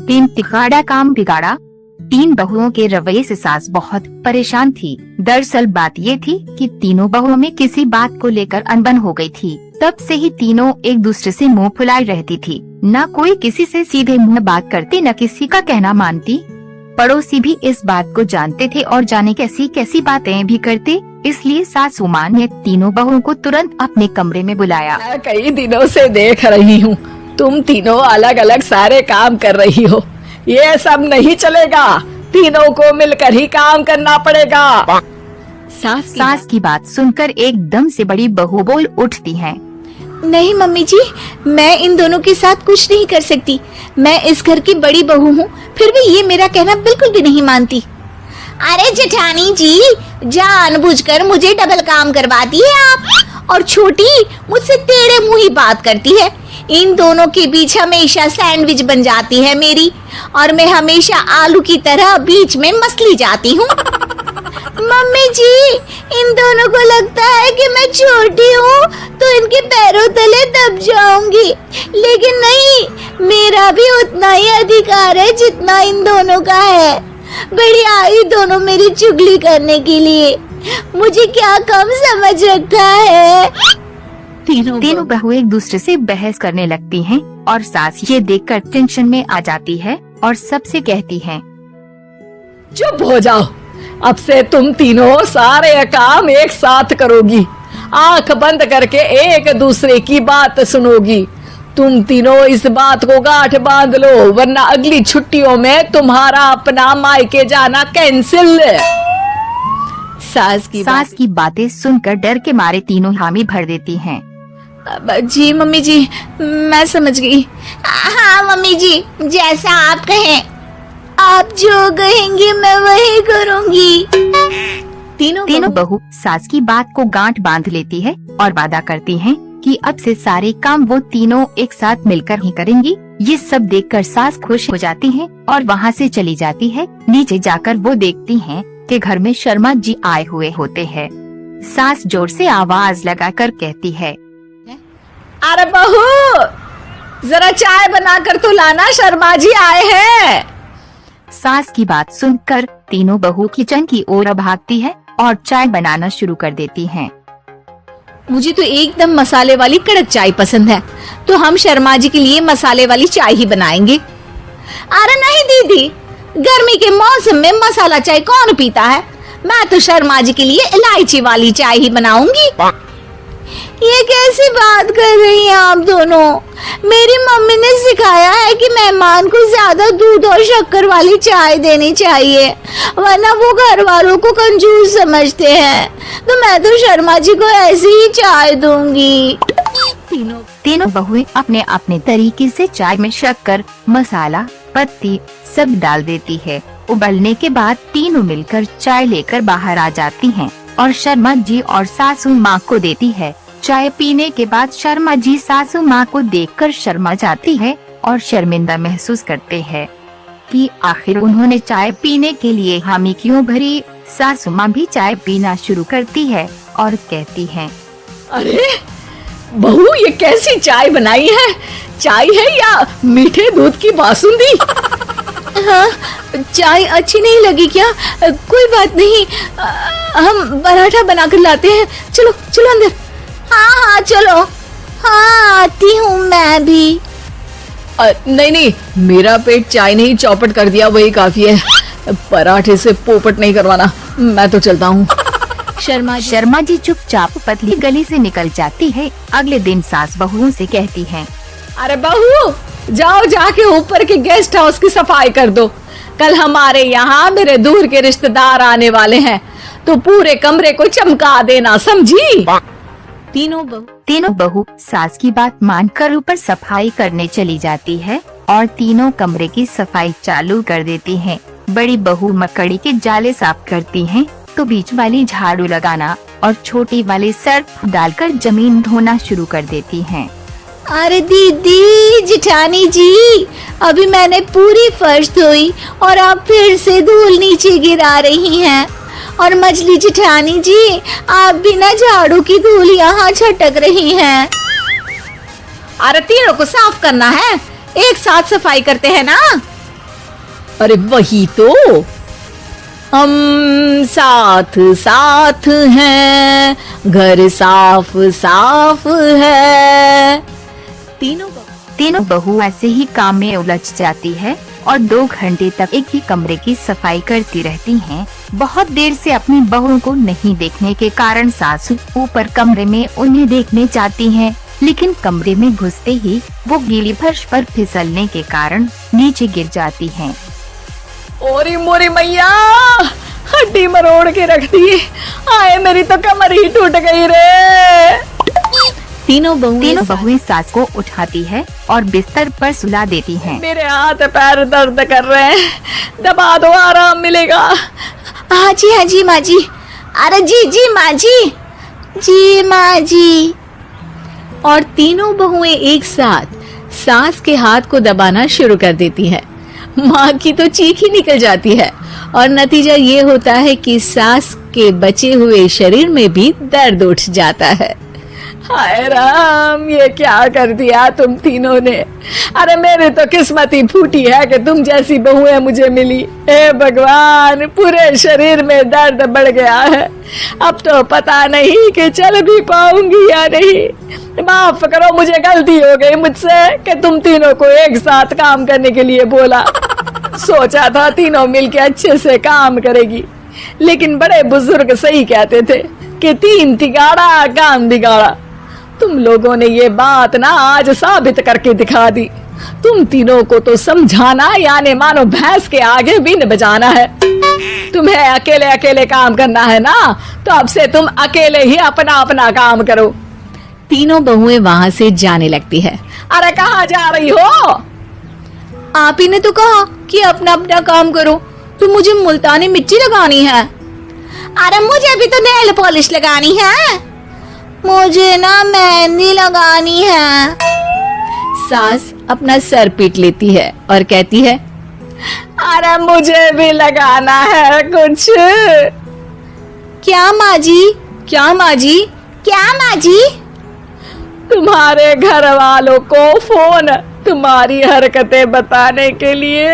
तीन तिखाड़ा काम बिगाड़ा। तीन बहुओं के रवैये से सास बहुत परेशान थी। दरअसल बात ये थी कि तीनों बहुओं में किसी बात को लेकर अनबन हो गई थी। तब से ही तीनों एक दूसरे से मुंह फुलाए रहती थी। न कोई किसी से सीधे मुंह बात करती, न किसी का कहना मानती। पड़ोसी भी इस बात को जानते थे और जाने कैसी कैसी बातें भी करते। इसलिए सासू माँ ने तीनों बहुओं को तुरंत अपने कमरे में बुलाया। मैं कई दिनों से देख रही हूँ, तुम तीनों अलग अलग सारे काम कर रही हो। ये सब नहीं चलेगा, तीनों को मिलकर ही काम करना पड़ेगा। सास की बात सुनकर एकदम से बड़ी बहू बोल उठती है। नहीं मम्मी जी, मैं इन दोनों के साथ कुछ नहीं कर सकती। मैं इस घर की बड़ी बहू हूँ, फिर भी ये मेरा कहना बिल्कुल भी नहीं मानती। अरे जेठानी जी, जानबूझकर मुझे डबल काम करवाती है आप, और छोटी मुझसे टेढ़े मुंह ही बात करती है। इन दोनों के बीच हमेशा सैंडविच बन जाती है मेरी, और मैं हमेशा आलू की तरह बीच में मसली जाती हूँ। मम्मी जी, इन दोनों को लगता है कि मैं छोटी हूँ तो इनके पैरों तले दब जाऊंगी, लेकिन नहीं, मेरा भी उतना ही अधिकार है जितना इन दोनों का है। बड़ी आई दोनों मेरी चुगली करने के लिए, मुझे क्या कम समझ रखा है। तीनों बहू एक दूसरे से बहस करने लगती हैं और सास ये देखकर टेंशन में आ जाती है और सबसे कहती है, चुप हो जाओ, अब से तुम तीनों सारे काम एक साथ करोगी। आंख बंद करके एक दूसरे की बात सुनोगी। तुम तीनों इस बात को गांठ बांध लो, वरना अगली छुट्टियों में तुम्हारा अपना मायके जाना कैंसिल। सास की बातें सुनकर डर के मारे तीनों हामी भर देती हैं। जी मम्मी जी, मैं समझ गई। हाँ मम्मी जी, जैसा आप कहें, आप जो कहेंगी मैं वही करूँगी। तीनों बहू सास की बात को गांठ बांध लेती है और वादा करती हैं कि अब से सारे काम वो तीनों एक साथ मिलकर ही करेंगी। ये सब देखकर सास खुश हो जाती हैं और वहाँ से चली जाती है। नीचे जाकर वो देखती हैं कि घर में शर्मा जी आए हुए होते हैं। सास जोर से आवाज लगाकर कहती है, अरे बहू, जरा चाय बनाकर तो लाना, शर्मा जी आए हैं। सास की बात सुनकर तीनों बहू किचन की ओर भागती है और चाय बनाना शुरू कर देती हैं। मुझे तो एकदम मसाले वाली कड़क चाय पसंद है, तो हम शर्मा जी के लिए मसाले वाली चाय ही बनाएंगे। अरे नहीं दीदी, गर्मी के मौसम में मसाला चाय कौन पीता है? मैं तो शर्मा जी के लिए इलायची वाली चाय ही बनाऊंगी। ये कैसी बात कर रही हैं आप दोनों? मेरी मम्मी ने सिखाया है कि मेहमान को ज्यादा दूध और शक्कर वाली चाय देनी चाहिए, वरना वो घर वालों को कंजूस समझते हैं। तो मैं तो शर्मा जी को ऐसी ही चाय दूंगी। तीनों बहुएं अपने अपने तरीके से चाय में शक्कर, मसाला, पत्ती सब डाल देती है। उबलने के बाद तीनों मिलकर चाय लेकर बाहर आ जाती हैं और शर्मा जी और सासू माँ को देती है। चाय पीने के बाद शर्मा जी सासू माँ को देखकर शर्मा जाती है और शर्मिंदा महसूस करते हैं कि आखिर उन्होंने चाय पीने के लिए हामी क्यों भरी। सासू माँ भी चाय पीना शुरू करती है और कहती है, अरे बहू, ये कैसी चाय बनाई है? चाय है या मीठे दूध की बासुंदी? हाँ, चाय अच्छी नहीं लगी क्या? कोई बात नहीं, हम पराठा बनाकर लाते हैं। चलो चलो अंदर। हाँ चलो। हाँ आती हूँ मैं भी। नहीं, मेरा पेट चाय नहीं चौपट कर दिया, वही काफी है। पराठे से पोपट नहीं करवाना, मैं तो चलता हूँ। शर्मा जी चुपचाप पतली गली से निकल जाती है। अगले दिन सास बहुओं से कहती है, अरे बहू, जाओ जाके ऊपर के गेस्ट हाउस की सफाई कर दो। कल हमारे यहाँ मेरे दूर के रिश्तेदार आने वाले हैं, तो पूरे कमरे को चमका देना, समझी? तीनों बहू सास की बात मानकर ऊपर सफाई करने चली जाती है और तीनों कमरे की सफाई चालू कर देती हैं। बड़ी बहू मकड़ी के जाले साफ करती हैं, तो बीच वाली झाड़ू लगाना और छोटी वाली सर्फ डालकर जमीन धोना शुरू कर देती हैं। अरे दीदी, जेठानी जी, अभी मैंने पूरी फर्श धोई और आप फिर से धूल नीचे गिरा रही हैं। और मछली जेठानी जी, आप बिना झाड़ू की धूल यहाँ छटक रही हैं। अरे तीनों को साफ करना है, एक साथ सफाई करते हैं ना। अरे वही तो, हम साथ साथ हैं, घर साफ साफ है। तीनों बहू ऐसे ही काम में उलझ जाती है और 2 घंटे तक एक ही कमरे की सफाई करती रहती हैं। बहुत देर से अपनी बहू को नहीं देखने के कारण सासू ऊपर कमरे में उन्हें देखने जाती हैं, लेकिन कमरे में घुसते ही वो गीली फर्श पर फिसलने के कारण नीचे गिर जाती हैं। ओरी मोरी मैया, हड्डी मरोड़ के रख दी। आए मेरी तो कमर ही टूट गई रे। तीनों बहुएं सास को उठाती है और बिस्तर पर सुला देती हैं। मेरे हाथ पैर दर्द कर रहे हैं, दबा दो, आराम मिलेगा। हाँ जी माँ जी। अरे जी माँ जी। और तीनों बहुएं एक साथ सास के हाथ को दबाना शुरू कर देती हैं। माँ की तो चीख ही निकल जाती है और नतीजा ये होता है कि सास के बचे हुए शरीर में भी दर्द उठ जाता है। हाय राम, ये क्या कर दिया तुम तीनों ने। अरे मेरी तो किस्मत ही फूटी है कि तुम जैसी बहुएं मुझे मिली। हे भगवान, पूरे शरीर में दर्द बढ़ गया है। अब तो पता नहीं कि चल भी पाऊंगी या नहीं। माफ करो, मुझे गलती हो गई मुझसे कि तुम तीनों को एक साथ काम करने के लिए बोला। सोचा था तीनों मिलके अच्छे से काम करेगी, लेकिन बड़े बुजुर्ग सही कहते थे कि 3 तिगाड़ा काम बिगाड़ा। तुम लोगों ने ये बात ना आज साबित करके दिखा दी। तुम तीनों को तो समझाना यानी मानो भैंस के आगे बीन बजाना है। तुम्हें अकेले अकेले काम करना है ना, तो अब से तुम अकेले ही अपना अपना काम करो। तीनों बहुएं वहां से जाने लगती है। अरे कहाँ जा रही हो? आप ही ने तो कहा कि अपना अपना काम करो, तो मुझे मुल्तानी मिट्टी लगानी है। अरे मुझे भी तो नेल पॉलिश लगानी है। मुझे ना मेहंदी लगानी है। सास अपना सर पीट लेती है और कहती है, अरे मुझे भी लगाना है कुछ। क्या माँ जी? तुम्हारे घर वालों को फोन तुम्हारी हरकतें बताने के लिए।